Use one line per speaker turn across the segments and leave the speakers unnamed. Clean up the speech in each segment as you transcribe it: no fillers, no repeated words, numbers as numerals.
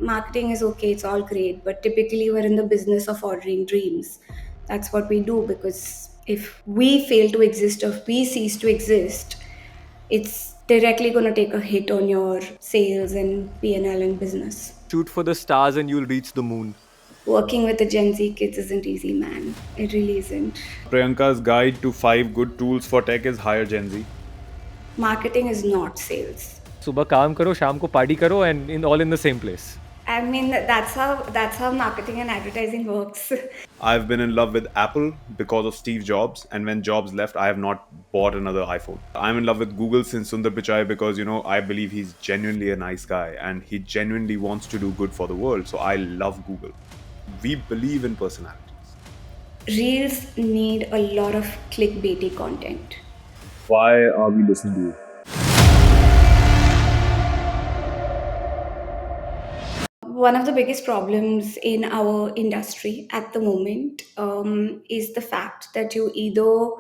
marketing is okay, it's all great, but typically we're in the business of ordering dreams. That's what we do, because if we fail to exist or if we cease to exist, it's directly going to take a hit on your sales and P&L and business.
Shoot for the stars and you'll reach the moon.
Working with the Gen Z kids isn't easy, man. It really isn't.
Priyanka's guide to 5 good tools for tech is hire Gen Z.
Marketing is not sales.
सुबह काम करो, शाम को party करो, and in all in the same place.
I mean, that's how marketing and advertising works.
I've been in love with Apple because of Steve Jobs, and when Jobs left, I have not bought another iPhone. I'm in love with Google since Sundar Pichai because, I believe he's genuinely a nice guy and he genuinely wants to do good for the world. So I love Google. We believe in personalities.
Reels need a lot of clickbaity content.
Why are we listening to you?
One of the biggest problems in our industry at the moment is the fact that you either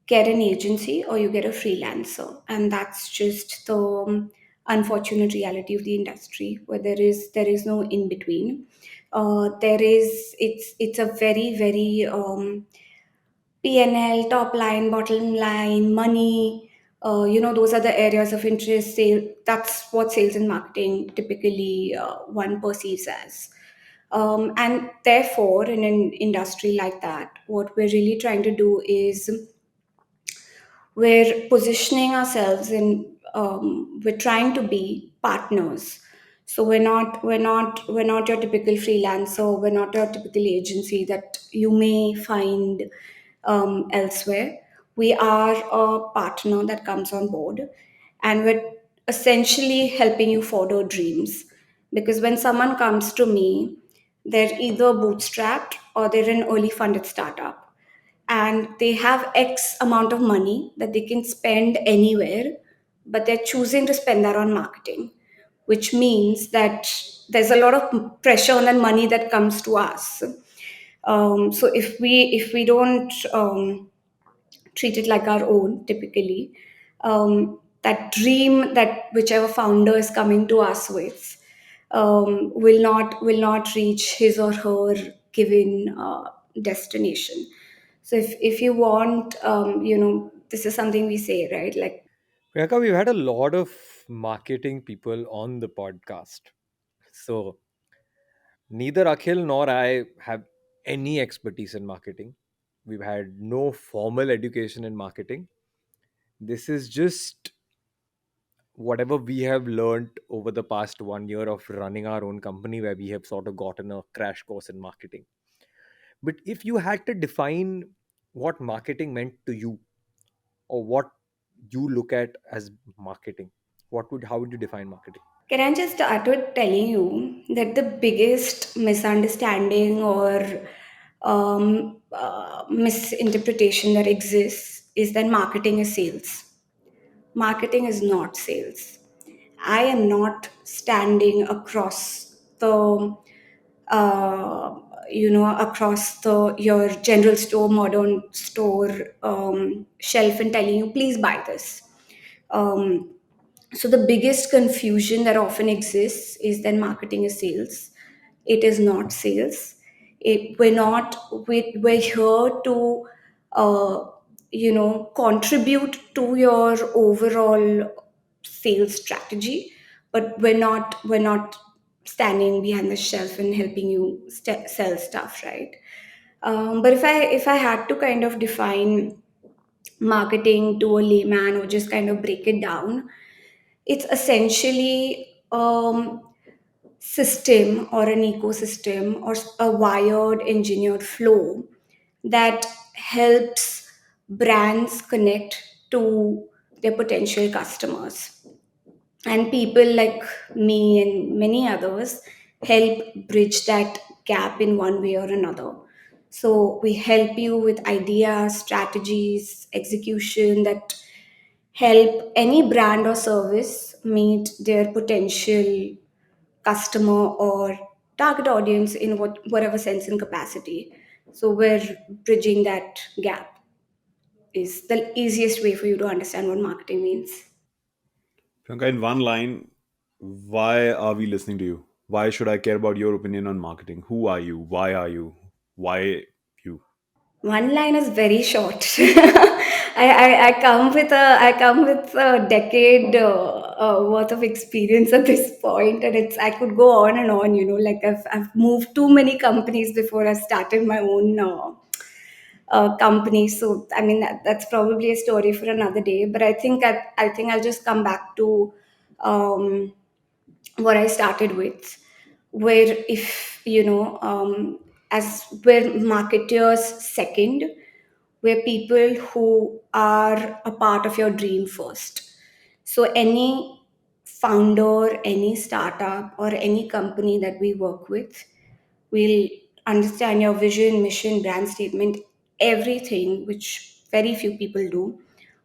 get an agency or you get a freelancer, and that's just the unfortunate reality of the industry, where there is no in between. There is it's a very very P&L, top line, bottom line, money. Those are the areas of interest. Sale. That's what sales and marketing typically one perceives as. And therefore, in an industry like that, what we're really trying to do is we're positioning ourselves in. We're trying to be partners. So we're not your typical freelancer. We're not your typical agency that you may find elsewhere. We are a partner that comes on board, and we're essentially helping you follow dreams. Because when someone comes to me, they're either bootstrapped or they're an early funded startup, and they have X amount of money that they can spend anywhere, but they're choosing to spend that on marketing, which means that there's a lot of pressure on that money that comes to us. So if we don't treat it like our own, typically, that dream that whichever founder is coming to us with will not reach his or her given destination. So if you want, this is something we say, right? Like,
Priyanka, we've had a lot of marketing people on the podcast. So neither Akhil nor I have any expertise in marketing. We've had no formal education in marketing. This is just whatever we have learned over the past 1 year of running our own company, where we have sort of gotten a crash course in marketing. But if you had to define what marketing meant to you, or what you look at as marketing, how would you define marketing?
can I just start with telling you that the biggest misunderstanding or misinterpretation that exists is that marketing is sales. Marketing is not sales. I am not standing uh, across the your general store, modern store shelf and telling you, please buy this. Um, so the biggest confusion that often exists is that marketing is sales. It is not sales. We're not. We're here to, uh, contribute to your overall sales strategy, but we're not standing behind the shelf and helping you sell stuff, right? But if I had to kind of define marketing to a layman or just kind of break it down, it's essentially system or an ecosystem or a wired engineered flow that helps brands connect to their potential customers. And people like me and many others help bridge that gap in one way or another. So we help you with ideas, strategies, execution that help any brand or service meet their potential customer or target audience in whatever sense and capacity. So we're bridging that gap is the easiest way for you to understand what marketing means.
Priyanka, in one line, why are we listening to you? Why should I care about your opinion on marketing? Who are you? Why are you? Why you?
One line is very short. I come with a decade worth of experience at this point, and I could go on and on. Like I've moved too many companies before I started my own company. So I mean that's probably a story for another day. But I think I'll just come back to um, what I started with, where if as we're marketers second, we're people who are a part of your dream first. So any founder, any startup, or any company that we work with will understand your vision, mission, brand statement, everything, which very few people do,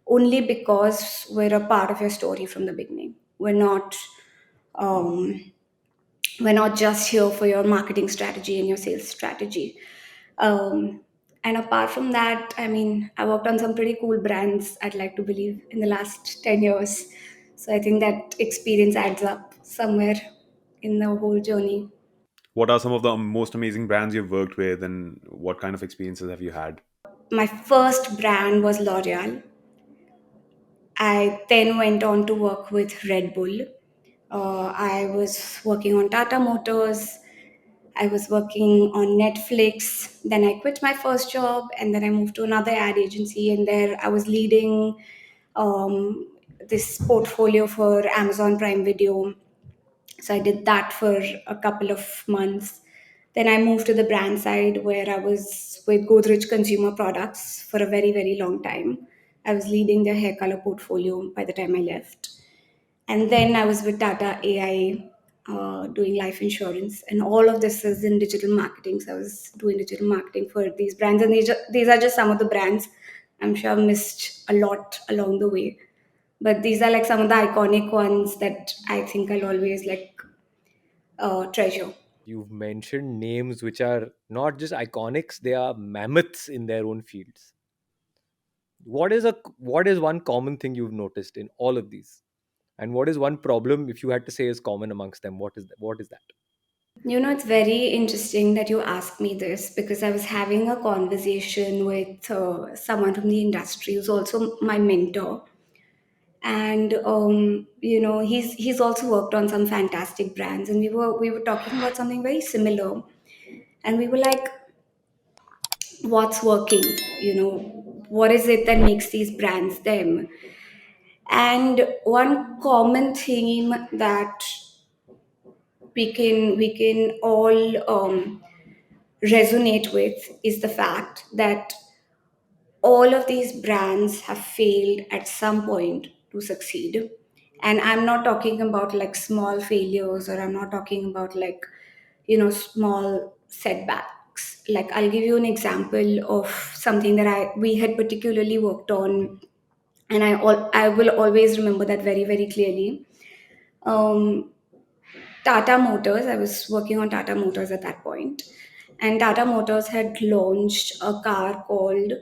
only because we're a part of your story from the beginning. Um, we're not just here for your marketing strategy and your sales strategy. Um, and apart from that, I mean, I worked on some pretty cool brands, I'd like to believe, in the last 10 years. So I think that experience adds up somewhere in the whole journey.
What are some of the most amazing brands you've worked with, and what kind of experiences have you had?
My first brand was L'Oreal. I then went on to work with Red Bull. I was working on Tata Motors. I was working on Netflix. Then I quit my first job and then I moved to another ad agency. And there I was leading um, this portfolio for Amazon Prime Video. So I did that for a couple of months. Then I moved to the brand side where I was with Godrej Consumer Products for a very, very long time. I was leading their hair color portfolio by the time I left. And then I was with Tata AI doing life insurance. And all of this is in digital marketing. So I was doing digital marketing for these brands. And these are just some of the brands. I'm sure I've missed a lot along the way. But these are like some of the iconic ones that I think I'll always like treasure.
You've mentioned names which are not just iconics, they are mammoths in their own fields. What is one common thing you've noticed in all of these? And what is one problem, if you had to say, is common amongst them? What is that?
It's very interesting that you asked me this because I was having a conversation with someone from the industry who's also my mentor. And he's also worked on some fantastic brands, and we were talking about something very similar, and we were like, what's working? What is it that makes these brands them? And one common theme that we can all resonate with is the fact that all of these brands have failed at some point to succeed. And I'm not talking about like small failures, or I'm not talking about like small setbacks. Like I'll give you an example of something that we had particularly worked on, and I will always remember that very, very clearly. um, Tata Motors, I was working on Tata Motors at that point, and Tata Motors had launched a car called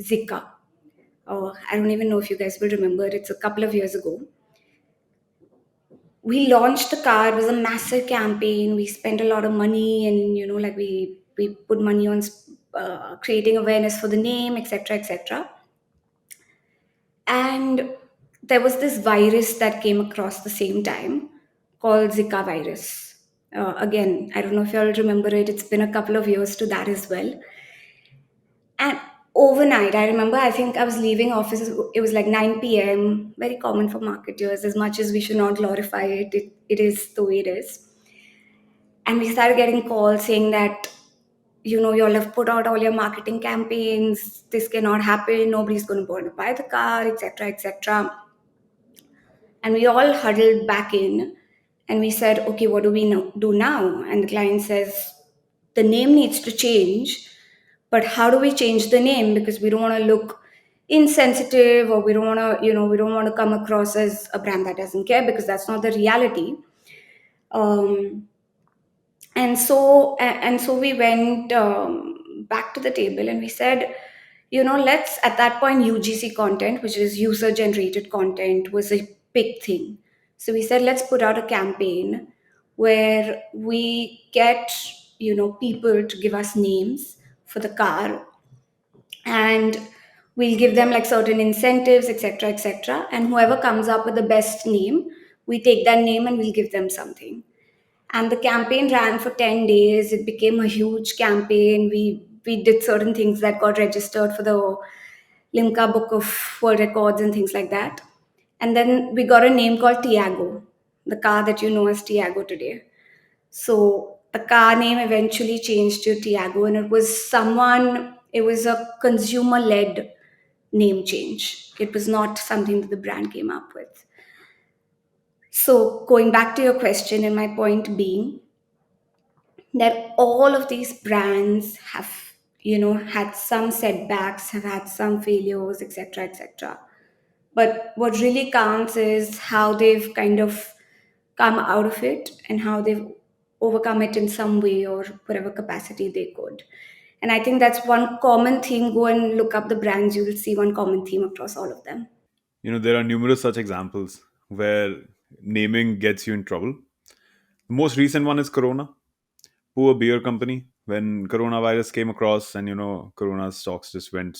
Zika. I don't even know if you guys will remember. It's a couple of years ago. We launched the car. It was a massive campaign. We spent a lot of money, and like we put money on creating awareness for the name, etc., etc. And there was this virus that came across the same time called Zika virus. Again, I don't know if you all remember it. It's been a couple of years to that as well. And overnight, I remember, I think I was leaving office, it was like 9 p.m., very common for marketers, as much as we should not glorify it, it is the way it is. And we started getting calls saying that, you all have put out all your marketing campaigns, this cannot happen, nobody's going to want to buy the car, etc., etc. And we all huddled back in and we said, okay, what do we do now? And the client says, the name needs to change, but how do we change the name? Because we don't want to look insensitive, or we don't want to, we don't want to come across as a brand that doesn't care, because that's not the reality. Um, and so we went back to the table and we said, let's, at that point, UGC content, which is user generated content, was a big thing. So we said, let's put out a campaign where we get, people to give us names for the car, and we'll give them like certain incentives, etc., etc. And whoever comes up with the best name, we take that name and we'll give them something. And the campaign ran for 10 days. It became a huge campaign. We did certain things that got registered for the Limca Book of World Records and things like that. And then we got a name called Tiago, the car that you know as Tiago today. So the car name eventually changed to Tiago, and it was a consumer led name change. It was not something that the brand came up with. So going back to your question, and my point being that all of these brands have, had some setbacks, have had some failures, etc., etc. But what really counts is how they've kind of come out of it and how they've overcome it in some way or whatever capacity they could. And I think that's one common thing. Go and look up the brands, you will see one common theme across all of them.
There are numerous such examples where naming gets you in trouble. The most recent one is Corona, poor beer company. When coronavirus came across, and Corona's stocks just went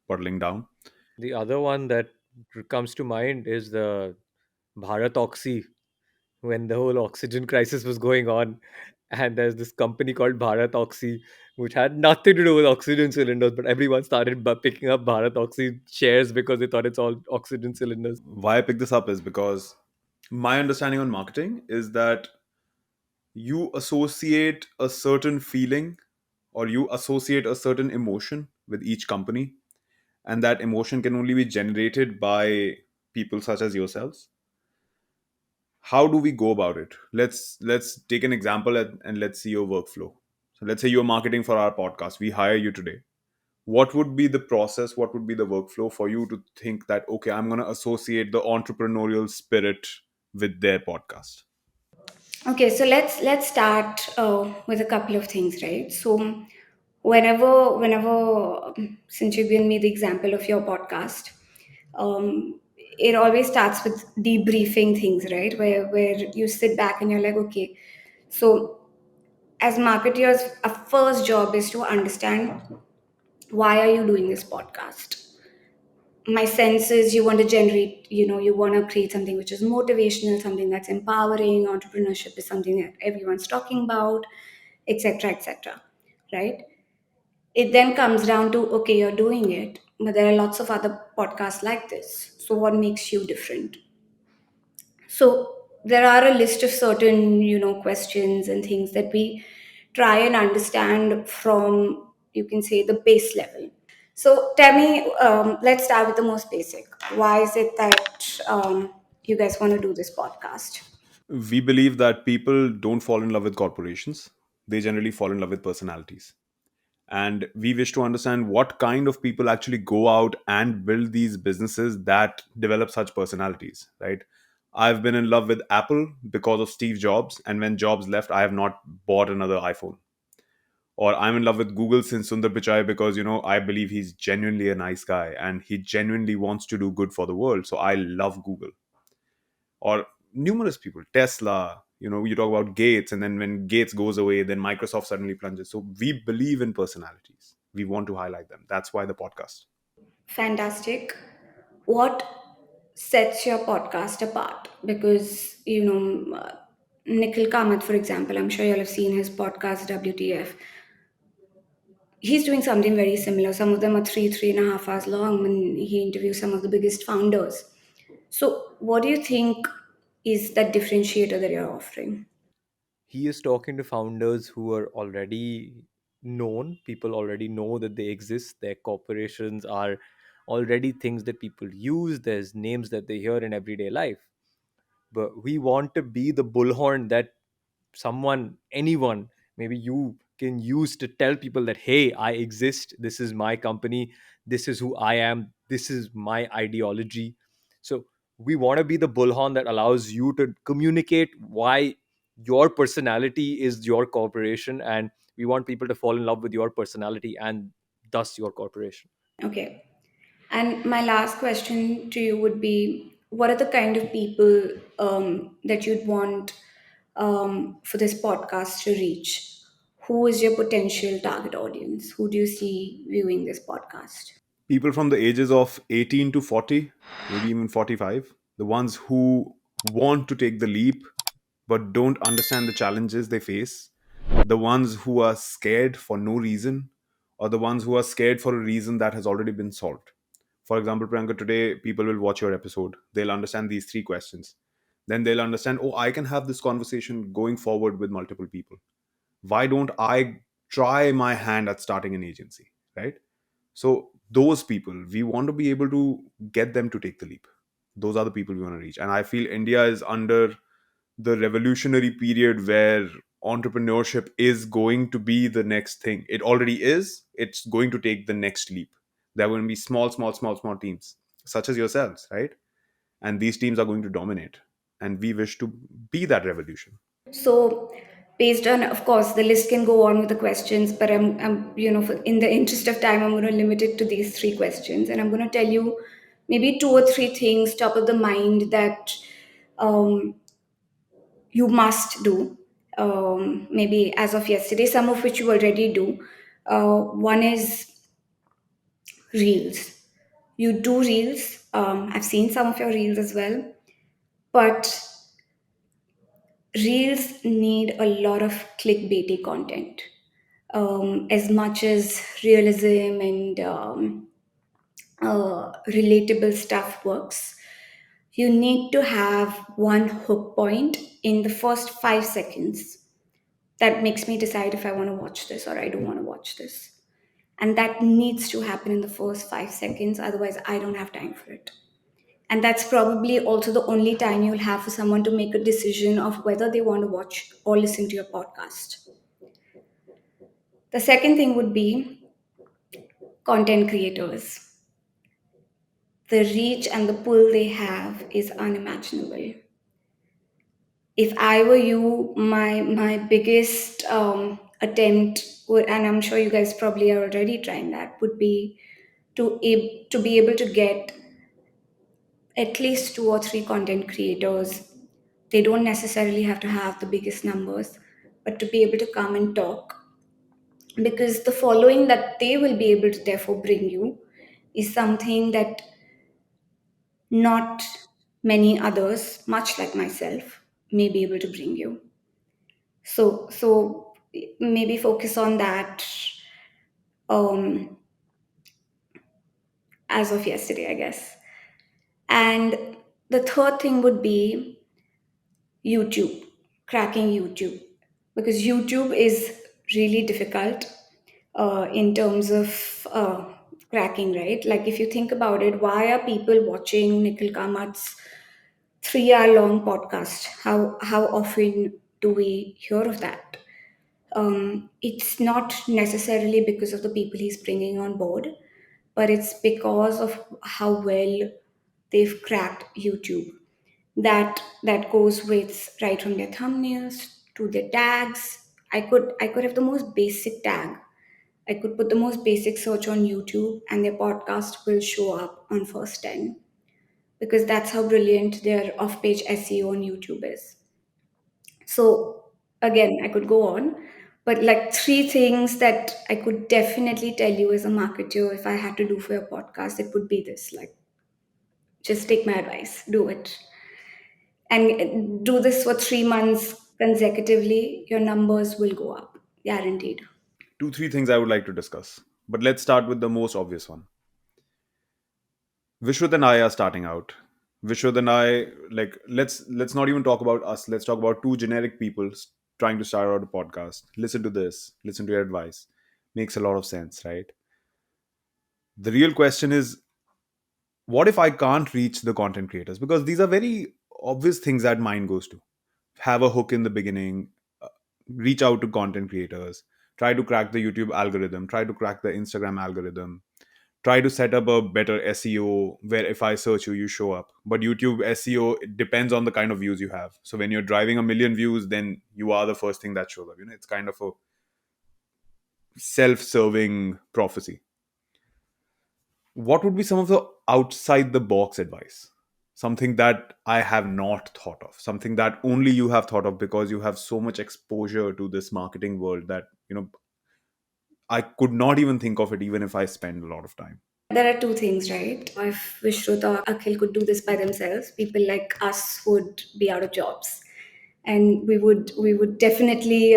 puddling down.
The other one that comes to mind is the Bharat Oxy, when the whole oxygen crisis was going on. And there's this company called Bharat Oxy, which had nothing to do with oxygen cylinders, but everyone started picking up Bharat Oxy shares because they thought it's all oxygen cylinders.
Why I picked this up is because my understanding on marketing is that you associate a certain feeling, or you associate a certain emotion with each company, and that emotion can only be generated by people such as yourselves. How do we go about it? Let's take an example, and let's see your workflow. So let's say you're marketing for our podcast. We hire you today. What would be the process, what would be the workflow for you to think that, okay, I'm going to associate the entrepreneurial spirit with their podcast?
Okay, so let's start with a couple of things, right? So whenever since you've given me the example of your podcast, it always starts with debriefing things, right? Where you sit back and you're like, okay, so as marketers, our first job is to understand why are you doing this podcast. My sense is you want to generate, you want to create something which is motivational, something that's empowering. Entrepreneurship is something that everyone's talking about, etc., etc., right? It then comes down to, okay, you're doing it, but there are lots of other podcasts like this, so what makes you different? So there are a list of certain, questions and things that we try and understand from, you can say, the base level. So tell me, let's start with the most basic. Why is it that you guys want to do this podcast?
We believe that people don't fall in love with corporations, they generally fall in love with personalities. And we wish to understand what kind of people actually go out and build these businesses that develop such personalities, right? I've been in love with Apple because of Steve Jobs, and when Jobs left, I have not bought another iPhone. Or I'm in love with Google since Sundar Pichai because I believe he's genuinely a nice guy and he genuinely wants to do good for the world. So I love Google. Or numerous people, Tesla. You talk about Gates, and then when Gates goes away, then Microsoft suddenly plunges. So we believe in personalities. We want to highlight them. That's why the podcast.
Fantastic. What sets your podcast apart? Because, Nikhil Kamath, for example, I'm sure you'll have seen his podcast, WTF. He's doing something very similar. Some of them are 3.5 hours long when he interviews some of the biggest founders. So, what do you think is that differentiator that you're offering?
He is talking to founders who are already known. People already know that they exist. Their corporations are already things that people use. There's names that they hear in everyday life. But we want to be the bullhorn that someone, anyone, maybe you can use to tell people that, hey, I exist. This is my company. This is who I am. This is my ideology. So we want to be the bullhorn that allows you to communicate why your personality is your corporation, and we want people to fall in love with your personality and thus your corporation.
Okay. And my last question to you would be, what are the kind of people that you'd want for this podcast to reach? Who is your potential target audience? Who do you see viewing this podcast?
People from the ages of 18 to 40, maybe even 45, the ones who want to take the leap but don't understand the challenges they face, the ones who are scared for no reason, or the ones who are scared for a reason that has already been solved. For example, Priyanka, today people will watch your episode. They'll understand these three questions. Then they'll understand, oh, I can have this conversation going forward with multiple people. Why don't I try my hand at starting an agency, right? So those people, we want to be able to get them to take the leap. Those are the people we want to reach. And I feel India is under the revolutionary period where entrepreneurship is going to be the next thing. It already is. It's going to take the next leap. There are going to be small teams, such as yourselves, right? And these teams are going to dominate. And we wish to be that revolution.
So, based on, of course, the list can go on with the questions, but in the interest of time, I'm going to limit it to these three questions, and I'm going to tell you maybe two or three things top of the mind that um, you must do. Maybe as of yesterday, some of which you already do. One is reels. You do reels. I've seen some of your reels as well, but reels need a lot of clickbaity content. As much as realism and relatable stuff works, you need to have one hook point in the first 5 seconds that makes me decide if I want to watch this or I don't want to watch this. And that needs to happen in the first 5 seconds, otherwise, I don't have time for it. And that's probably also the only time you'll have for someone to make a decision of whether they want to watch or listen to your podcast. The second thing would be content creators. The reach and the pull they have is unimaginable. If I were you, my biggest attempt would, and I'm sure you guys probably are already trying that, would be to be able to get at least two or three content creators. They don't necessarily have to have the biggest numbers, but to be able to come and talk, because the following that they will be able to therefore bring you is something that not many others, much like myself, may be able to bring you. So maybe focus on that um, as of yesterday, I guess. And the third thing would be YouTube, cracking YouTube, because YouTube is really difficult in terms of cracking, right? Like if you think about it, why are people watching Nikhil Kamat's 3 hour long podcast? How often do we hear of that? It's not necessarily because of the people he's bringing on board, but it's because of how well they've cracked YouTube. That goes with right from their thumbnails to their tags. I could have the most basic tag. I could put the most basic search on YouTube, and their podcast will show up on first 10, because that's how brilliant their off-page SEO on YouTube is. So again, I could go on, but like three things that I could definitely tell you as a marketer, if I had to do for your podcast, it would be this: like, just take my advice, do it, and do this for 3 months consecutively. Your numbers will go up, guaranteed.
Two, three things I would like to discuss. But let's start with the most obvious one. Vishrut and I are starting out. Vishrut and I, like, let's not even talk about us. Let's talk about two generic people trying to start out a podcast. Listen to this. Listen to your advice. Makes a lot of sense, right? The real question is, what if I can't reach the content creators? Because these are very obvious things that mind goes to. Have a hook in the beginning, uh, reach out to content creators, try to crack the YouTube algorithm, try to crack the Instagram algorithm, try to set up a better SEO where if I search you, you show up. But YouTube SEO, it depends on the kind of views you have. So when you're driving a million views, then you are the first thing that shows up. It's kind of a self-serving prophecy. What would be some of the outside the box advice? something that I have not thought of, something that only you have thought of because you have so much exposure to this marketing world that, I could not even think of it even if I spend a lot of time.
There are two things, right? If Vishrut or Akhil could do this by themselves, people like us would be out of jobs, and we would definitely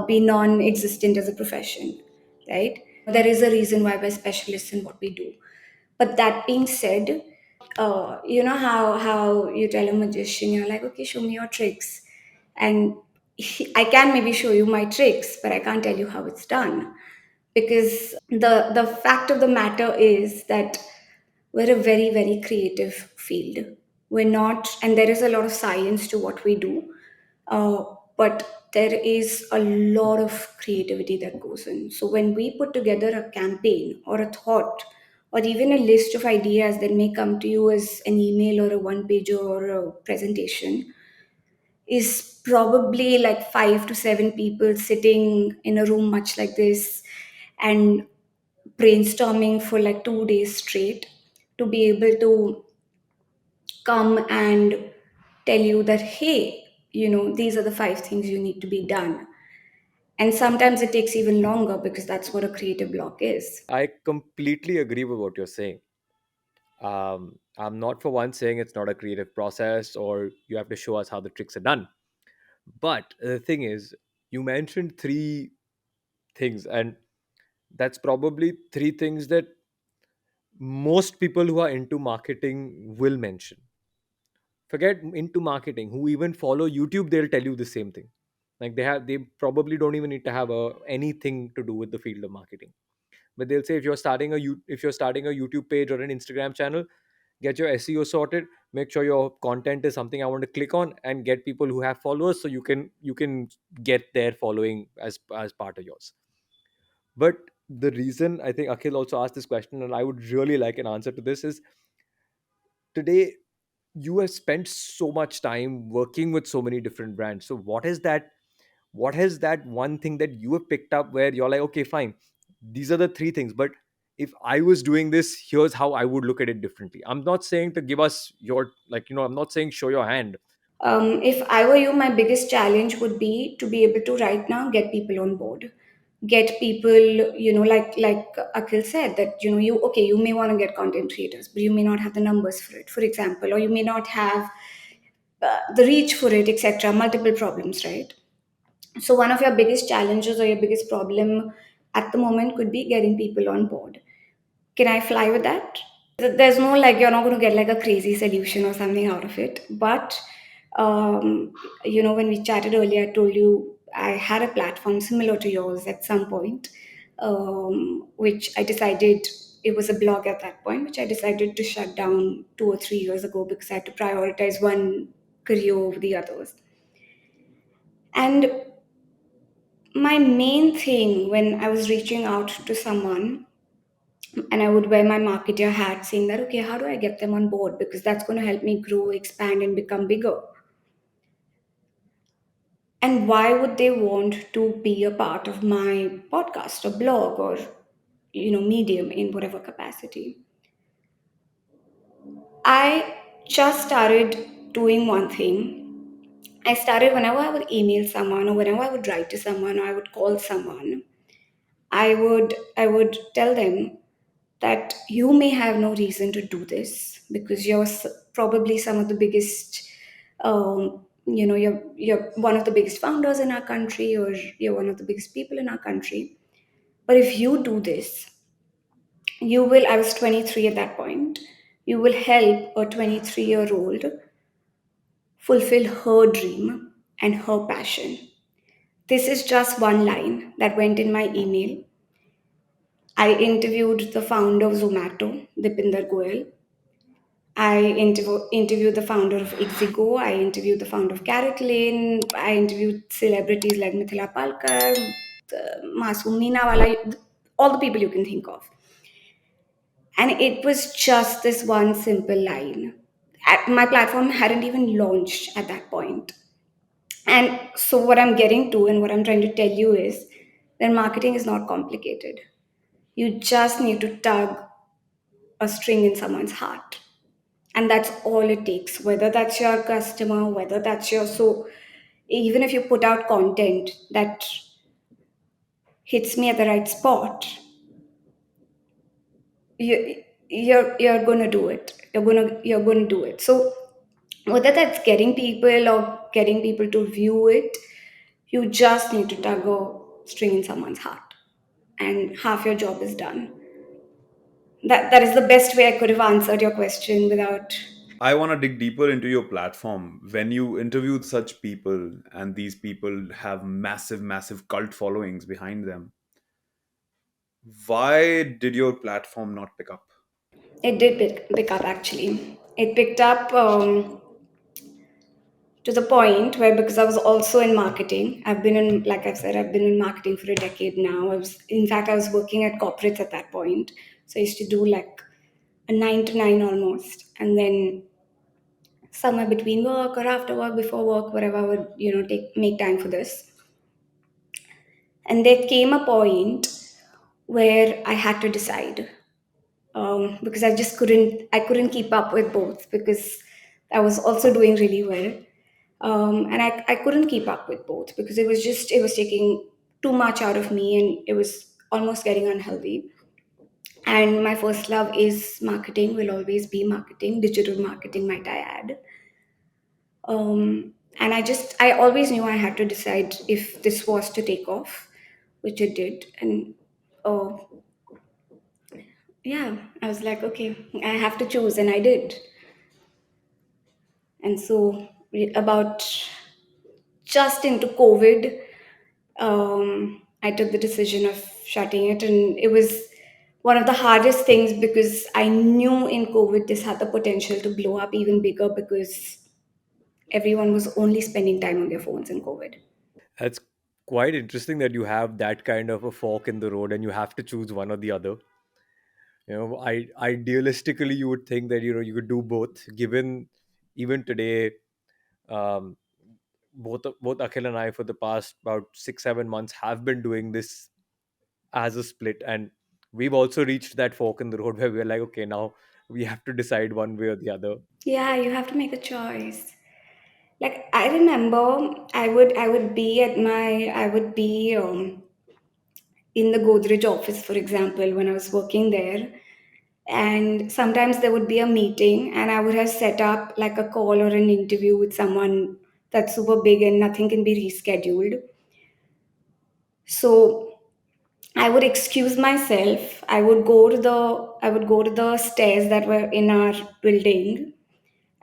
be non-existent as a profession, right? There is a reason why we're specialists in what we do. But that being said, you know how you tell a magician, you're like, okay, show me your tricks, and I can maybe show you my tricks, but I can't tell you how it's done, because the fact of the matter is that we're a very very creative field. We're not, and there is a lot of science to what we do, but there is a lot of creativity that goes in. So when we put together a campaign or a thought or even a list of ideas that may come to you as an email or a one pager or a presentation, is probably like 5 to 7 people sitting in a room much like this and brainstorming for like 2 days straight to be able to come and tell you that, hey, these are the 5 things you need to be done. And sometimes it takes even longer because that's what a creative block is.
I completely agree with what you're saying. I'm not for one saying it's not a creative process or you have to show us how the tricks are done. But the thing is, you mentioned three things, and that's probably three things that most people who are into marketing will mention. Forget into marketing, who even follow YouTube, they'll tell you the same thing. Like they probably don't even need to have anything to do with the field of marketing, but they'll say, if you're starting a YouTube page or an Instagram channel, get your SEO sorted, make sure your content is something I want to click on, and get people who have followers so you can get their following as part of yours. But the reason I think Akhil also asked this question, and I would really like an answer to this, is today you have spent so much time working with so many different brands. So what is that one thing that you have picked up where you're like, okay, fine, these are the three things, but if I was doing this, here's how I would look at it differently. I'm not saying to give us your, like, I'm not saying show your hand.
If I were you, my biggest challenge would be to be able to right now get people on board, get people, like Akhil said, that you may want to get content creators, but you may not have the numbers for it, for example, or you may not have the reach for it, etc. Multiple problems, right? So one of your biggest challenges or your biggest problem at the moment could be getting people on board. Can I fly with that? There's no, like, you're not going to get like a crazy solution or something out of it. But when we chatted earlier, I told you I had a platform similar to yours at some point, which I decided, it was a blog at that point, which I decided to shut down 2 or 3 years ago because I had to prioritize one career over the others. And my main thing when I was reaching out to someone, and I would wear my marketer hat saying that, okay, how do I get them on board? Because that's going to help me grow, expand, and become bigger. And why would they want to be a part of my podcast or blog or, medium in whatever capacity? I just started doing one thing. I started, whenever I would email someone or whenever I would write to someone or I would call someone, I would tell them that you may have no reason to do this because you're probably some of the biggest, you're one of the biggest founders in our country, or you're one of the biggest people in our country. But if you do this, you will, I was 23 at that point, you will help a 23-year-old fulfill her dream and her passion. This is just one line that went in my email. I interviewed the founder of Zomato, Dipinder Goyal. I interviewed the founder of Ixigo. I interviewed the founder of Carrot Lane. I interviewed celebrities like Mithila Palkar, Masoom Meenawala, all the people you can think of. And it was just this one simple line. My platform hadn't even launched at that point. And so, what I'm getting to and what I'm trying to tell you is that marketing is not complicated. You just need to tug a string in someone's heart. And that's all it takes, whether that's your customer, whether that's your, so even if you put out content that hits me at the right spot, you're gonna do it. You're gonna do it. So whether that's getting people or getting people to view it, you just need to tug a string in someone's heart, and half your job is done. That is the best way I could have answered your question without.
I want to dig deeper into your platform. When you interviewed such people, and these people have massive, massive cult followings behind them, why did your platform not pick up?
It did pick up actually. It picked up to the point where, because I was also in marketing, I've been in, like I've said, I've been in marketing for a decade now. In fact, I was working at corporates at that point. So I used to do like a 9 to 9 almost. And then somewhere between work or after work, before work, whatever, I would, make time for this. And there came a point where I had to decide, because I couldn't keep up with both, because I was also doing really well, and I couldn't keep up with both because it was taking too much out of me, and it was almost getting unhealthy. And my first love is marketing, will always be marketing, digital marketing, might I add. And I always knew I had to decide if this was to take off, which it did. And oh, yeah, I was like, okay, I have to choose, and I did. And so, about just into COVID, I took the decision of shutting it, and it was one of the hardest things because I knew in COVID this had the potential to blow up even bigger because everyone was only spending time on their phones in COVID.
That's quite interesting that you have that kind of a fork in the road and you have to choose one or the other. I idealistically you would think that you could do both. Given even today, um, both Akhil and I for the past about 6-7 months have been doing this as a split, and we've also reached that fork in the road where we're like, okay, now we have to decide one way or the other.
Yeah, you have to make a choice. Like I remember, I would be in the Godrej office, for example, when I was working there. And sometimes there would be a meeting, and I would have set up like a call or an interview with someone that's super big and nothing can be rescheduled. So I would excuse myself. I would go to the stairs that were in our building,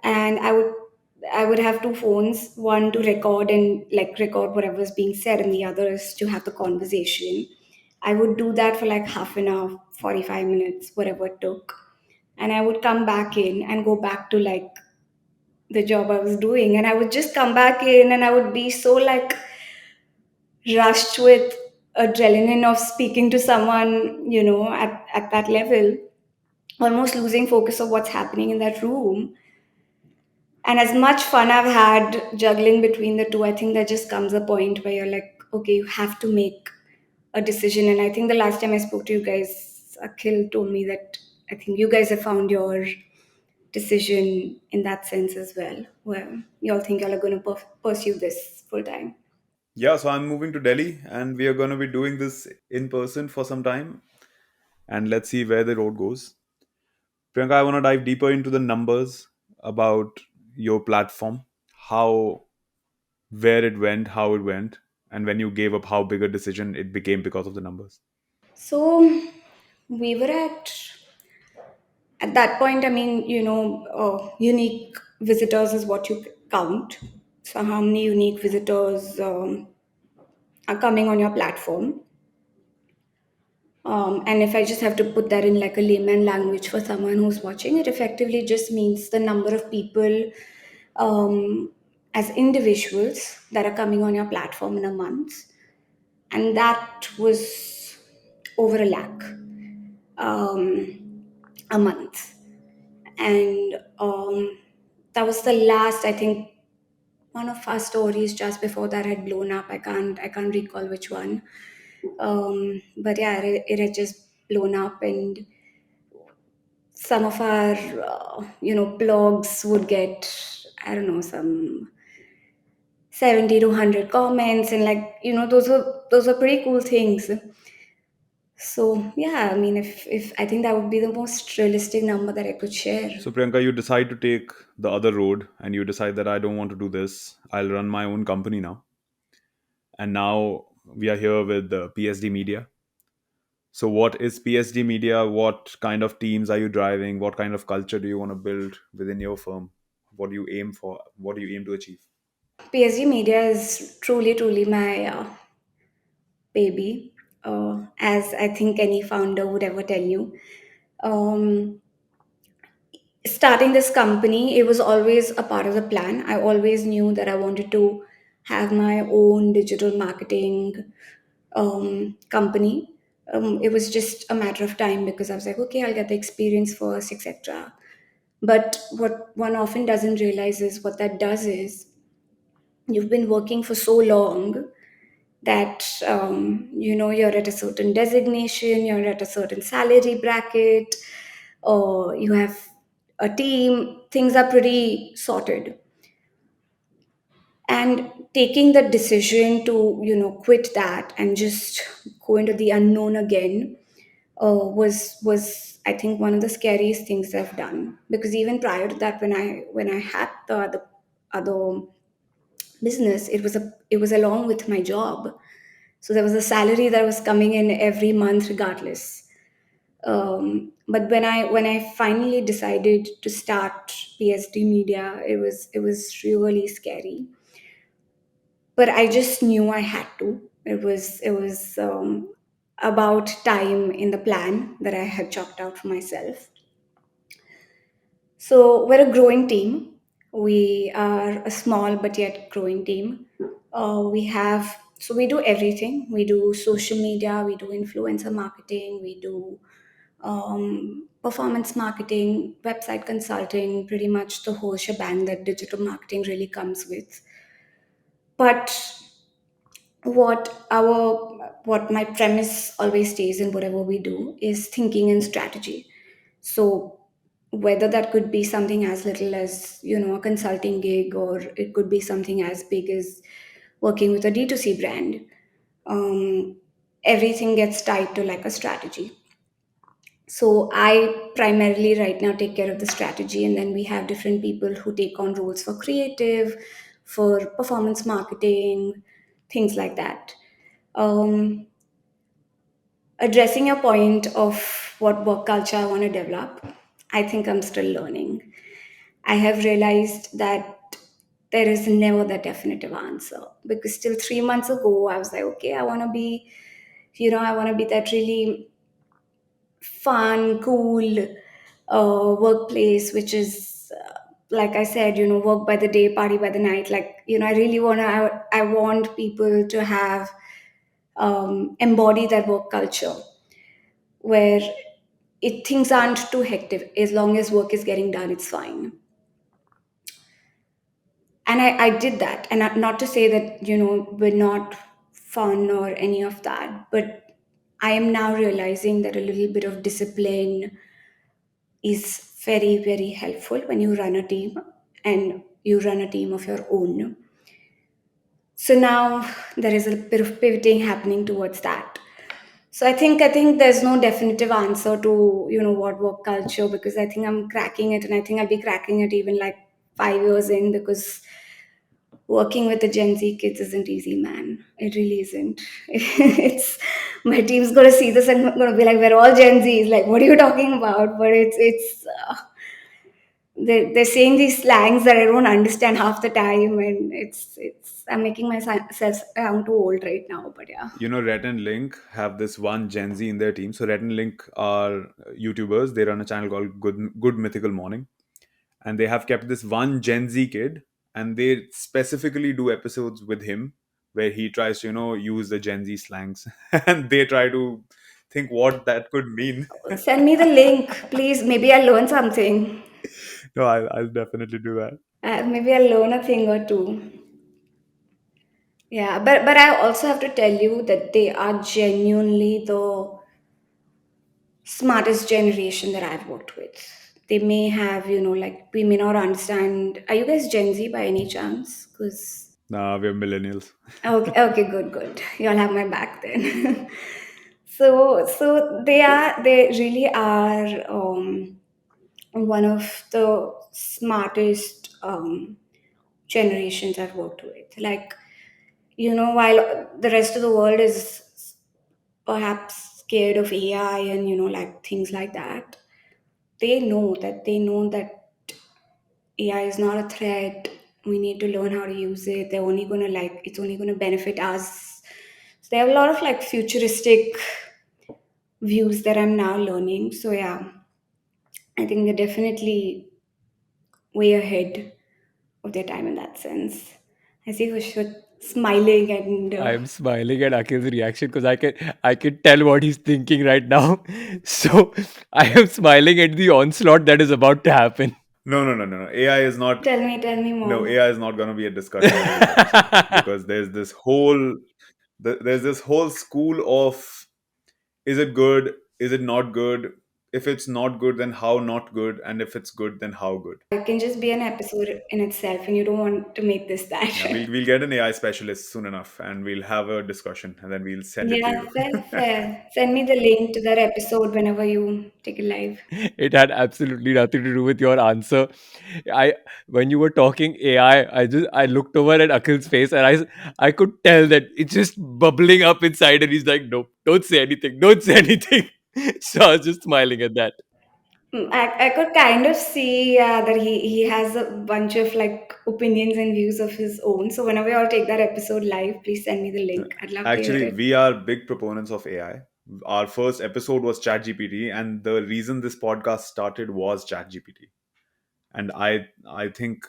and I would have two phones, one to record and like record whatever's being said, and the other is to have the conversation. I would do that for like half an hour, 45 minutes, whatever it took. And I would come back in and go back to like the job I was doing. And I would just come back in and I would be so like rushed with adrenaline of speaking to someone, at that level, almost losing focus of what's happening in that room. And as much fun I've had juggling between the two, I think there just comes a point where you're like, okay, you have to make a decision. And I think the last time I spoke to you guys, Akhil told me that I think you guys have found your decision in that sense as well, where you all think y'all are going to pursue this full time.
Yeah, so I'm moving to Delhi, and we are going to be doing this in person for some time, and let's see where the road goes. Priyanka, I want to dive deeper into the numbers about your platform, how, where it went, how it went, and when you gave up, how big a decision it became because of the numbers.
So we were at that point, I mean, unique visitors is what you count. So how many unique visitors are coming on your platform? And if I just have to put that in like a layman language for someone who's watching, it effectively just means the number of people, as individuals, that are coming on your platform in a month. And that was over a lakh, a month. And that was the last, I think, one of our stories just before that had blown up. I can't recall which one. But yeah, it had just blown up. And some of our blogs would get, I don't know, some 70 to 100 comments, and like those are pretty cool things. So yeah, I mean, if I think that would be the most realistic number that I could share.
So Priyanka, you decide to take the other road and you decide that I don't want to do this. I'll run my own company now. And now we are here with the PSD Media. So what is PSD Media? What kind of teams are you driving? What kind of culture do you want to build within your firm? What do you aim for? What do you aim to achieve?
PSG Media is truly, truly my baby, as I think any founder would ever tell you. Um, Starting this company, it was always a part of the plan. I always knew that I wanted to have my own digital marketing company. It was just a matter of time because I was like, okay, I'll get the experience first, etc. But what one often doesn't realize is what that does is you've been working for so long that you're at a certain designation, you're at a certain salary bracket, or you have a team, things are pretty sorted. And taking the decision to quit that and just go into the unknown again was I think one of the scariest things I've done, because even prior to that, when I had the other business, it was along with my job. So there was a salary that was coming in every month regardless. But when I finally decided to start PSD Media, it was really scary. But I just knew I had to. It was about time in the plan that I had chalked out for myself. So we're a growing team. We are a small but yet growing team. We do everything. We do social media, we do influencer marketing, we do performance marketing, website consulting, pretty much the whole shebang that digital marketing really comes with. But what my premise always stays in whatever we do is thinking and strategy. So whether that could be something as little as a consulting gig, or it could be something as big as working with a D2C brand, um, everything gets tied to like a strategy. So I primarily right now take care of the strategy, and then we have different people who take on roles for creative, for performance marketing, things like that. um, Addressing your point of what work culture I want to develop, I think I'm still learning. I have realized that there is never that definitive answer, because still 3 months ago I was like, okay, I want to be that really fun, cool workplace, which is, like I said, work by the day, party by the night. Like, I really I want people to have embody that work culture where things aren't too hectic. As long as work is getting done, it's fine. And I did that. And not to say that, we're not fun or any of that, but I am now realizing that a little bit of discipline is very, very helpful when you run a team, and you run a team of your own. So now there is a bit of pivoting happening towards that. So I think there's no definitive answer to what work culture, because I think I'm cracking it, and I think I'll be cracking it even like 5 years in, because working with the Gen Z kids isn't easy, man. It really isn't. It's my team's gonna see this and gonna be like, we're all Gen Zs. Like, what are you talking about? But they're saying these slangs that I don't understand half the time, and it's I'm making myself sound too old right now. But yeah.
You know, Rhett and Link have this one Gen Z in their team. So Rhett and Link are YouTubers. They run a channel called Good Mythical Morning, and they have kept this one Gen Z kid, and they specifically do episodes with him where he tries to use the Gen Z slangs, and they try to think what that could mean.
Send me the link, please. Maybe I'll learn something.
No, I'll definitely do that.
Maybe I'll learn a thing or two. Yeah, but I also have to tell you that they are genuinely the smartest generation that I've worked with. They may have, like, we may not understand. Are you guys Gen Z by any chance? Because
Nah, we're millennials.
okay, okay, good, good. Y'all have my back then. So they really are one of the smartest generations I've worked with. Like, while the rest of the world is perhaps scared of AI and like things like that, they know that AI is not a threat. We need to learn how to use it. They're only gonna like it's only gonna benefit us. So they have a lot of like futuristic views that I'm now learning. So yeah, I think they're definitely way ahead of their time in that sense. I see Vishwat smiling and
I'm smiling at Akhil's reaction because I can tell what he's thinking right now. So I am smiling at the onslaught that is about to happen.
No, no, no, no, no. AI is not.
tell me
No,
more.
AI is not going to be a discussion in this episode because there's this whole school of, is it good? Is it not good? If it's not good, then how not good? And if it's good, then how good?
It can just be an episode in itself, and you don't want to make this
Yeah,
that.
we'll get an AI specialist soon enough, and we'll have a discussion, and then we'll send it to
Yeah,
you.
fair, fair. Send me the link to that episode whenever you take it live.
It had absolutely nothing to do with your answer. I When you were talking AI, I looked over at Akhil's face and I could tell that it's just bubbling up inside, and he's like, "Nope, don't say anything, don't say anything." So I was just smiling at that.
I could kind of see that he has a bunch of like opinions and views of his own. So whenever you all take that episode live, please send me the link. I'd love to hear
Actually,
it.
we are big proponents of AI. Our first episode was ChatGPT, and the reason this podcast started was ChatGPT. And I think,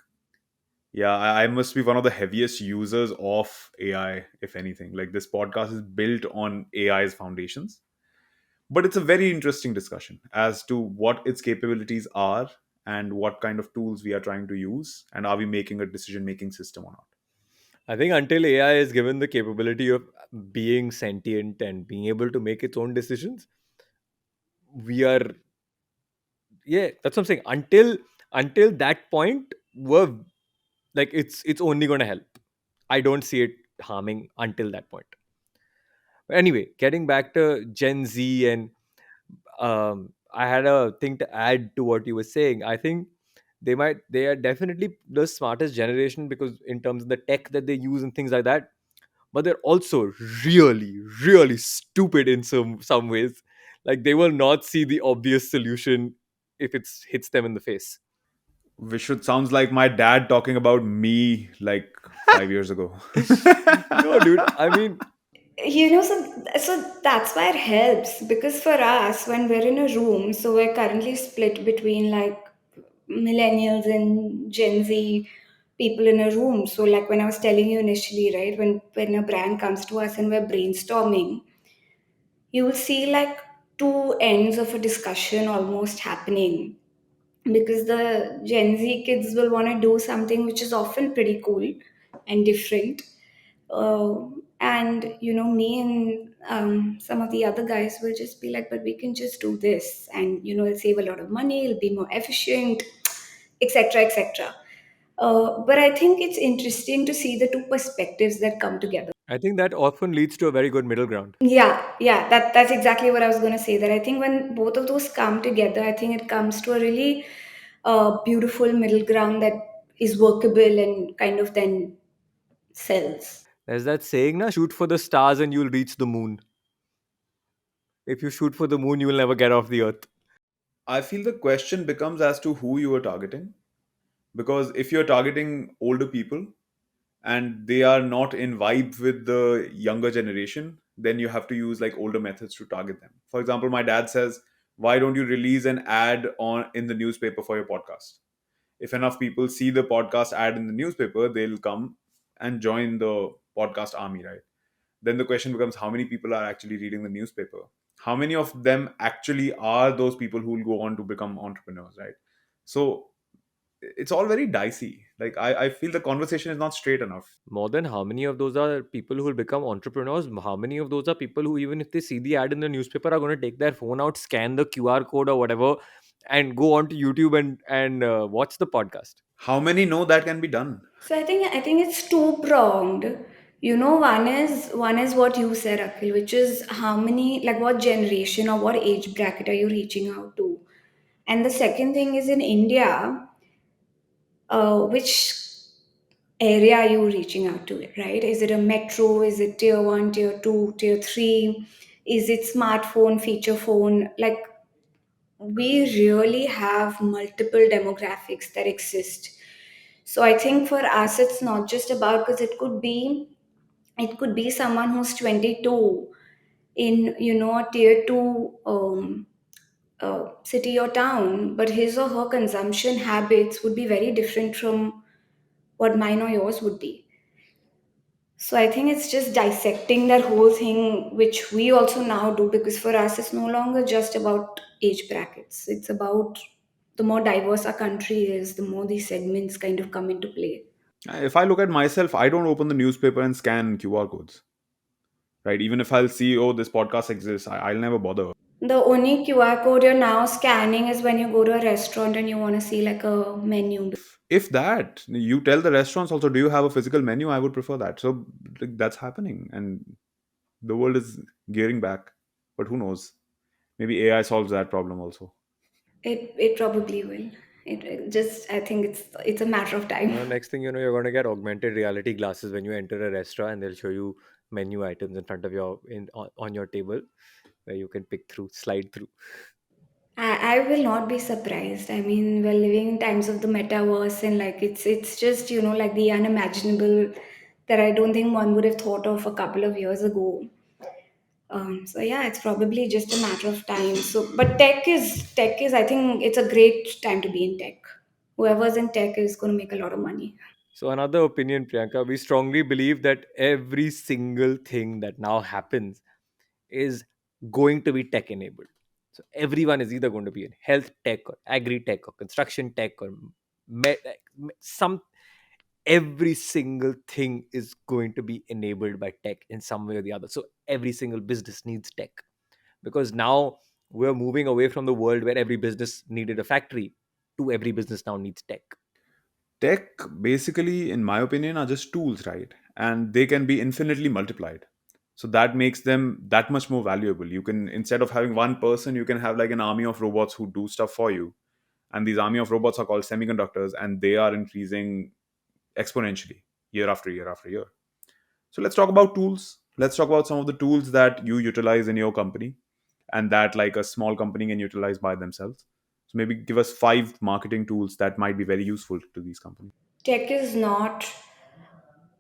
yeah, I must be one of the heaviest users of AI, if anything. Like, this podcast is built on AI's foundations. But it's a very interesting discussion as to what its capabilities are and what kind of tools we are trying to use, and are we making a decision making system or not.
I think until AI is given the capability of being sentient and being able to make its own decisions, we are, yeah, that's what I'm saying. Until that point, we're like, it's only going to help. I don't see it harming until that point. But anyway, getting back to Gen Z, and I had a thing to add to what you were saying. I think they are definitely the smartest generation because in terms of the tech that they use and things like that, but they're also really, really stupid in some ways. Like, they will not see the obvious solution if it hits them in the face.
Vishrut sounds like my dad talking about me like 5 years ago.
No, dude. I mean,
So that's why it helps because for us, when we're in a room, so we're currently split between like millennials and Gen Z people in a room. So like when I was telling you initially, right, when a brand comes to us and we're brainstorming, you will see like two ends of a discussion almost happening because the Gen Z kids will want to do something which is often pretty cool and different. And me and some of the other guys will just be like, but we can just do this, and it'll save a lot of money, it'll be more efficient, etc., etc. But I think it's interesting to see the two perspectives that come together.
I think that often leads to a very good middle ground.
Yeah, that's exactly what I was going to say. That I think when both of those come together, I think it comes to a really beautiful middle ground that is workable and kind of then sells.
There's that saying, na, shoot for the stars and you'll reach the moon. If you shoot for the moon, you will never get off the earth.
I feel the question becomes as to who you are targeting. Because if you're targeting older people and they are not in vibe with the younger generation, then you have to use like older methods to target them. For example, my dad says, why don't you release an ad on in the newspaper for your podcast? If enough people see the podcast ad in the newspaper, they'll come and join the podcast army, right? Then the question becomes, how many people are actually reading the newspaper? How many of them actually are those people who will go on to become entrepreneurs, right? So it's all very dicey. Like, I feel the conversation is not straight enough.
More than how many of those are people who will become entrepreneurs? How many of those are people who, even if they see the ad in the newspaper, are going to take their phone out, scan the QR code or whatever, and go onto YouTube and watch the podcast.
How many know that can be done?
So I think it's two pronged. One is what you said, Akhil, which is how many, like what generation or what age bracket are you reaching out to? And the second thing is in India, which area are you reaching out to it, right? Is it a metro? Is it tier one, tier two, tier three? Is it smartphone, feature phone? Like we really have multiple demographics that exist. So I think for us it's not just about, because it could be someone who's 22 in a tier 2 city or town, but his or her consumption habits would be very different from what mine or yours would be. So I think it's just dissecting that whole thing, which we also now do, because for us it's no longer just about age brackets. It's about the more diverse our country is, the more these segments kind of come into play.
If I look at myself, I don't open the newspaper and scan QR codes, right? Even if I'll see, oh, this podcast exists, I'll never bother.
The only QR code you're now scanning is when you go to a restaurant and you want to see like a menu.
If that, you tell the restaurants also, do you have a physical menu? I would prefer that. So like, that's happening, and the world is gearing back. But who knows? Maybe AI solves that problem also.
It probably will. It just, I think it's a matter of time.
Next thing you know, you're going to get augmented reality glasses when you enter a restaurant, and they'll show you menu items in front of your on your table, where you can pick through, slide through.
I will not be surprised. I mean, we're living in times of the metaverse, and like it's just like the unimaginable that I don't think one would have thought of a couple of years ago. So yeah, it's probably just a matter of time. So, but tech is. I think it's a great time to be in tech. Whoever's in tech is going to make a lot of money.
So another opinion, Priyanka, we strongly believe that every single thing that now happens is going to be tech enabled. So everyone is either going to be in health tech or agri tech or construction tech or some every single thing is going to be enabled by tech in some way or the other. So every single business needs tech, because now we're moving away from the world where every business needed a factory to every business now needs tech.
Tech, basically, in my opinion, are just tools, right? And they can be infinitely multiplied. So that makes them that much more valuable. You can, instead of having one person, you can have like an army of robots who do stuff for you. And these army of robots are called semiconductors, and they are increasing exponentially year after year after year. So let's talk about tools. Let's talk about some of the tools that you utilize in your company and that like a small company can utilize by themselves. So maybe give us 5 marketing tools that might be very useful to these companies.
Tech is not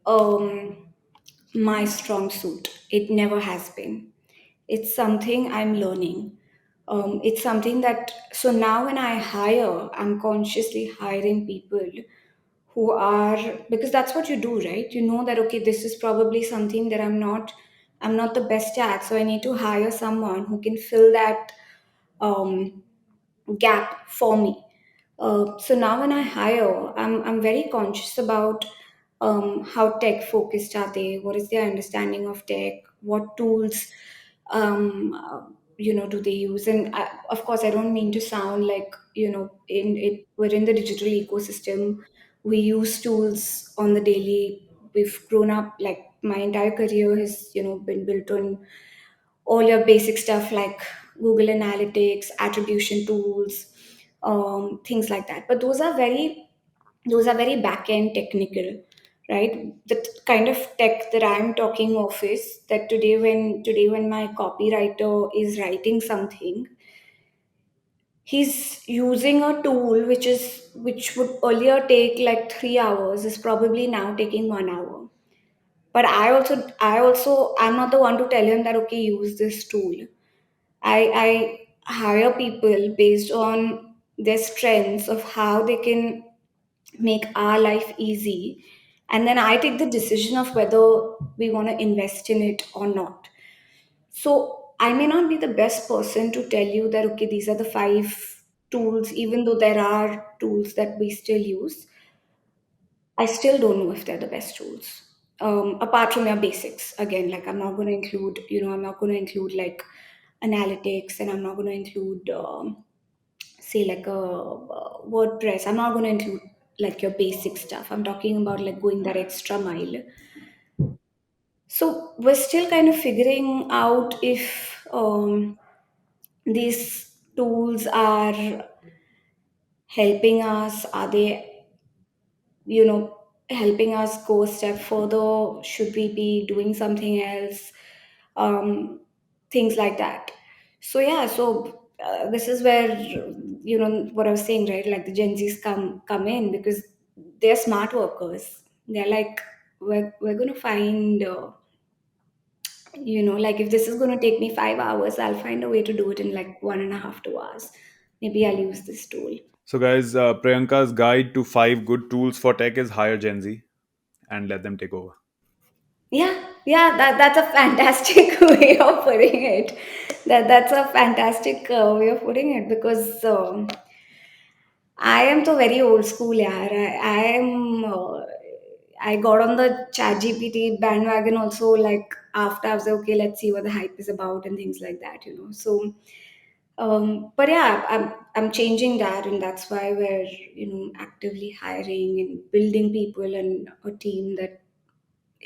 um, my strong suit. It never has been. It's something I'm learning. It's something that, so now when I hire, I'm consciously hiring people who are, because that's what you do, right? You know that, okay, this is probably something that I'm not the best at. So I need to hire someone who can fill that um, gap for me. So now when I hire, I'm very conscious about how tech focused are they, what is their understanding of tech, what tools do they use. And of course, I don't mean to sound like, in it, we're in the digital ecosystem, we use tools on the daily. We've grown up, like my entire career has been built on all your basic stuff like Google Analytics, attribution tools, things like that. But those are very back end technical, right? The kind of tech that I'm talking of is that today when my copywriter is writing something, he's using a tool which would earlier take like 3 hours, is probably now taking 1 hour. But I'm not the one to tell him that, okay, use this tool. I hire people based on their strengths of how they can make our life easy. And then I take the decision of whether we want to invest in it or not. So I may not be the best person to tell you that, okay, these are the 5 tools, even though there are tools that we still use. I still don't know if they're the best tools. Apart from your basics, again, like I'm not going to include like analytics, and I'm not going to include say like a WordPress. I'm not going to include like your basic stuff. I'm talking about like going that extra mile. So we're still kind of figuring out if these tools are helping us. Are they, helping us go a step further? Should we be doing something else? um, Things like that. So yeah, so this is where, what I was saying, right? Like the Gen Zs come in because they're smart workers. They're like, we're gonna find, like if this is gonna take me 5 hours, I'll find a way to do it in like 1.5, 2 hours. Maybe I'll use this tool.
So, guys, Priyanka's guide to 5 good tools for tech is hire Gen Z and let them take over.
Yeah, that's a fantastic way of putting it. That's a fantastic way of putting it because I am so very old school, yeah. I am. I got on the Chat GPT bandwagon also. Like after I was like, okay, let's see what the hype is about and things like that. So, but yeah, I'm changing that, and that's why we're actively hiring and building people and a team that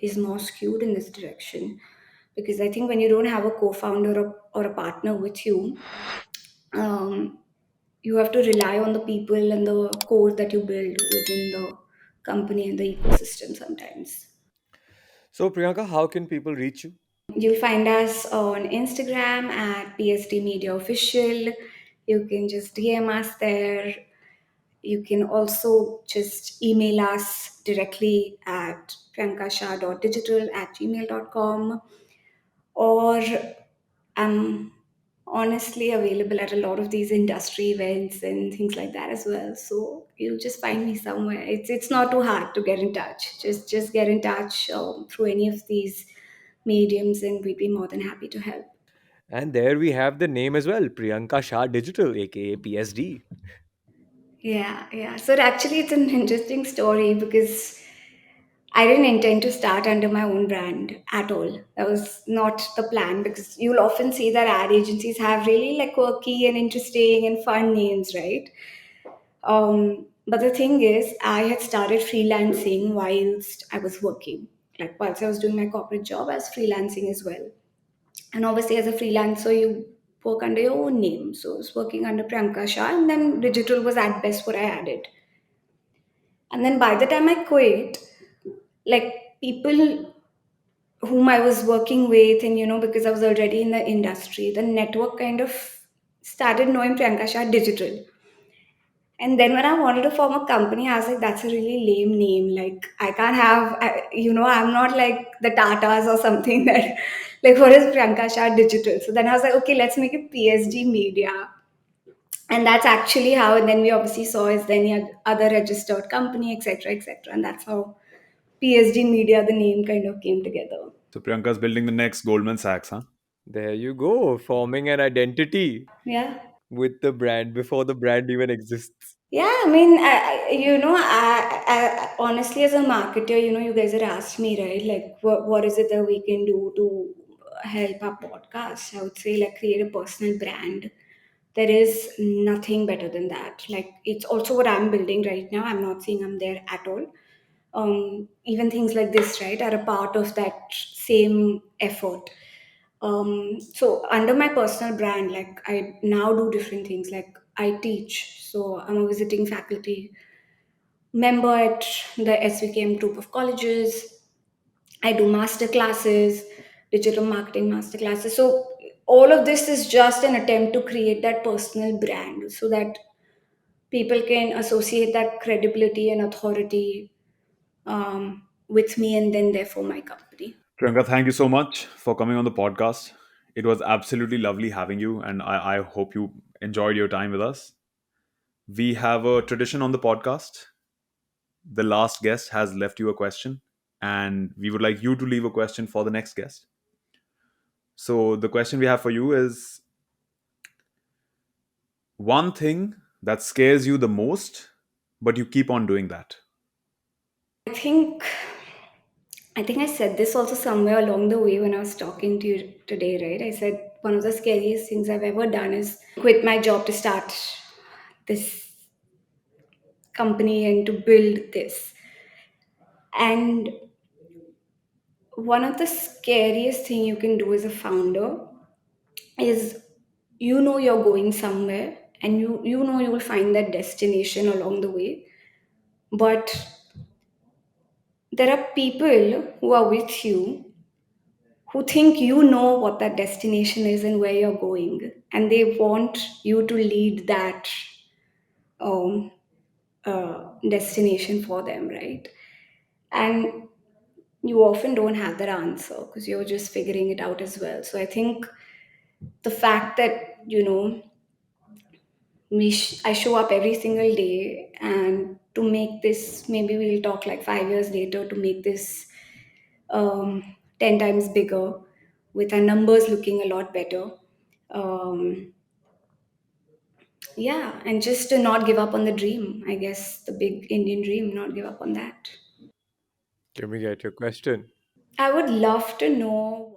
is more skewed in this direction. Because I think when you don't have a co-founder or a partner with you, um, you have to rely on the people and the code that you build within the company and the ecosystem sometimes.
So, Priyanka, how can people reach you?
You'll find us on Instagram at PSD Media Official. You can just DM us there. You can also just email us directly at priyankashah.digital@gmail.com, or I'm honestly available at a lot of these industry events and things like that as well. So you'll just find me somewhere. It's not too hard to get in touch. Just get in touch through any of these mediums, and we'd be more than happy to help.
And there we have the name as well, Priyanka Shah Digital, aka PSD.
Yeah. So actually, it's an interesting story because I didn't intend to start under my own brand at all. That was not the plan because you'll often see that ad agencies have really like quirky and interesting and fun names, right? But the thing is, I had started freelancing whilst I was working. Like whilst I was doing my corporate job, I was freelancing as well. And obviously, as a freelancer, you work under your own name. So I was working under Priyanka Shah, and then digital was at best what I added. And then by the time I quit, like people whom I was working with, and because I was already in the industry, the network kind of started knowing Priyanka Shah Digital. And then when I wanted to form a company, I was like, that's a really lame name. Like, I can't have, I'm not like the Tatas or something that, like, what is Priyanka Shah Digital? So then I was like, okay, let's make it PSG Media. And that's actually how, and then we obviously saw is then any other registered company, etc., etc. And that's how PSG Media, the name kind of came together.
So, Priyanka's building the next Goldman Sachs, huh?
There you go, forming an identity
Yeah.
with the brand before the brand even exists.
Yeah, I mean, honestly, as a marketer, you guys had asked me, right? Like, what is it that we can do to help our podcast? I would say, like, create a personal brand. There is nothing better than that. Like, it's also what I'm building right now. I'm not saying I'm there at all. Even things like this, right, are a part of that same effort. So under my personal brand, like I now do different things. Like I teach, so I'm a visiting faculty member at the SVKM group of colleges. I do master classes, digital marketing master classes. So all of this is just an attempt to create that personal brand so that people can associate that credibility and authority with me and then therefore my company.
Priyanka, thank you so much for coming on the podcast. It was absolutely lovely having you, and I hope you enjoyed your time with us. We have a tradition on the podcast. The last guest has left you a question, and we would like you to leave a question for the next guest. So, the question we have for you is one thing that scares you the most, but you keep on doing that.
I think I think I said this also somewhere along the way when I was talking to you today, right? I said one of the scariest things I've ever done is quit my job to start this company and to build this. And one of the scariest thing you can do as a founder is, you're going somewhere, and you know you will find that destination along the way, but there are people who are with you who think you know what that destination is and where you're going, and they want you to lead that um, destination for them, right? And you often don't have that answer because you're just figuring it out as well. So I think the fact that I show up every single day, and to make this, maybe we'll talk like 5 years later, to make this 10 times bigger with our numbers looking a lot better. um, yeah, and just to not give up on the dream, I guess, the big Indian dream, not give up on that.
Can we get your question?
I would love to know